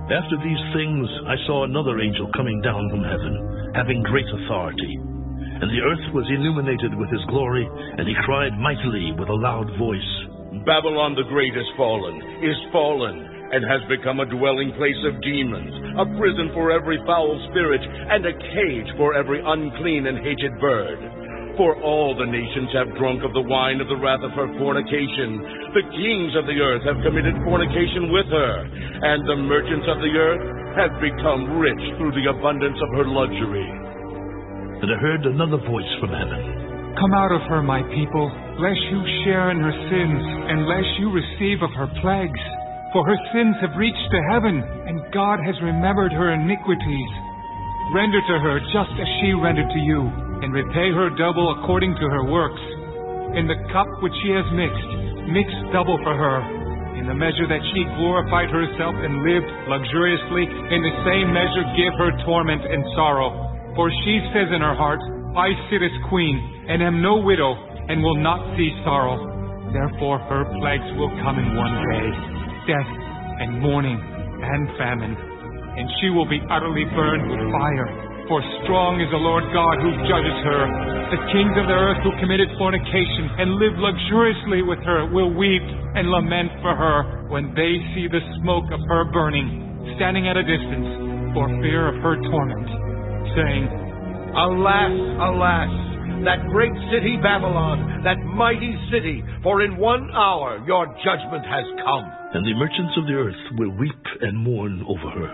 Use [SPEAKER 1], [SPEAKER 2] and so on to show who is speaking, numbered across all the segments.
[SPEAKER 1] After these things I saw another angel coming down from heaven, having great authority. And the earth was illuminated with his glory, and he cried mightily with a loud voice,
[SPEAKER 2] Babylon the Great is fallen, and has become a dwelling place of demons, a prison for every foul spirit, and a cage for every unclean and hated bird. For all the nations have drunk of the wine of the wrath of her fornication. The kings of the earth have committed fornication with her, and the merchants of the earth have become rich through the abundance of her luxury.
[SPEAKER 1] And I heard another voice from heaven.
[SPEAKER 3] Come out of her, my people, lest you share in her sins, and lest you receive of her plagues. For her sins have reached to heaven, and God has remembered her iniquities. Render to her just as she rendered to you, and repay her double according to her works. In the cup which she has mix double for her. In the measure that she glorified herself and lived luxuriously, in the same measure give her torment and sorrow. For she says in her heart, I sit as queen, and am no widow, and will not see sorrow. Therefore her plagues will come in one day, death and mourning and famine. And she will be utterly burned with fire. For strong is the Lord God who judges her. The kings of the earth who committed fornication and lived luxuriously with her will weep and lament for her when they see the smoke of her burning, standing at a distance for fear of her torment, saying,
[SPEAKER 4] Alas, alas, that great city Babylon, that mighty city, for in 1 hour your judgment has come.
[SPEAKER 1] And the merchants of the earth will weep and mourn over her,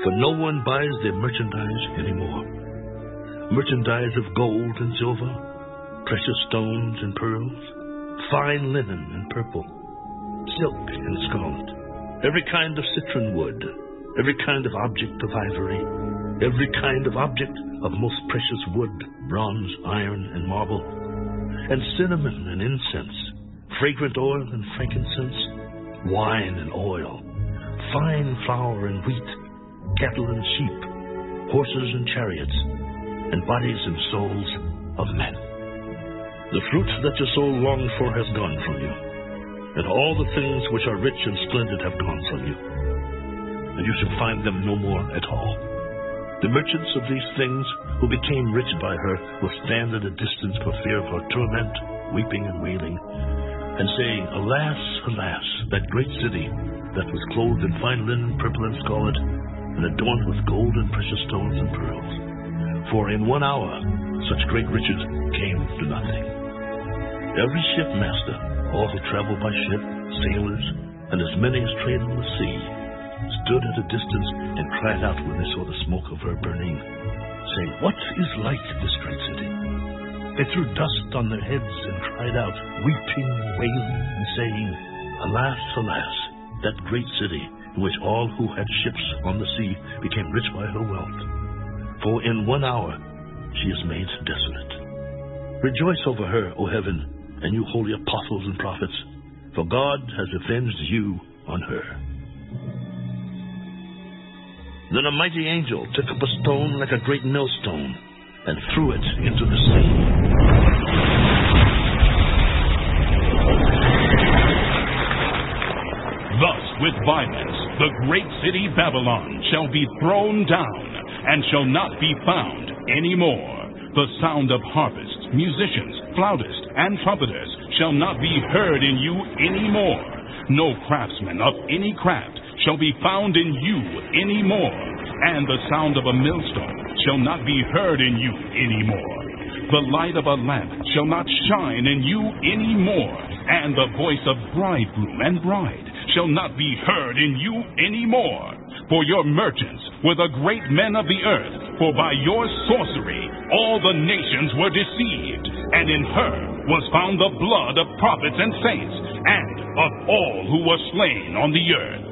[SPEAKER 1] for no one buys their merchandise anymore. Merchandise of gold and silver, precious stones and pearls, fine linen and purple, silk and scarlet, every kind of citron wood, every kind of object of ivory, every kind of object of most precious wood, bronze, iron, and marble, and cinnamon and incense, fragrant oil and frankincense, wine and oil, fine flour and wheat, cattle and sheep, horses and chariots, and bodies and souls of men. The fruit that your soul longed for has gone from you, and all the things which are rich and splendid have gone from you, and you shall find them no more at all. The merchants of these things who became rich by her will stand at a distance for fear of her torment, weeping and wailing, and saying, Alas, alas, that great city that was clothed in fine linen, purple and scarlet, and adorned with gold and precious stones and pearls. For in 1 hour such great riches came to nothing. Every shipmaster, all who travel by ship, sailors, and as many as trade on the sea, stood at a distance and cried out when they saw the smoke of her burning, saying, What is like this great city? They threw dust on their heads and cried out, weeping, wailing, and saying, Alas, alas, that great city, in which all who had ships on the sea became rich by her wealth. For in 1 hour she is made desolate. Rejoice over her, O heaven, and you holy apostles and prophets, for God has avenged you on her. Then a mighty angel took up a stone like a great millstone and threw it into the sea.
[SPEAKER 5] Thus with violence the great city Babylon shall be thrown down, and shall not be found any more. The sound of harpists, musicians, flautists, and trumpeters shall not be heard in you any more. No craftsman of any craft shall be found in you any more, and the sound of a millstone shall not be heard in you any more. The light of a lamp shall not shine in you any more, and the voice of bridegroom and bride shall not be heard in you any more. For your merchants were the great men of the earth, for by your sorcery all the nations were deceived, and in her was found the blood of prophets and saints, and of all who were slain on the earth.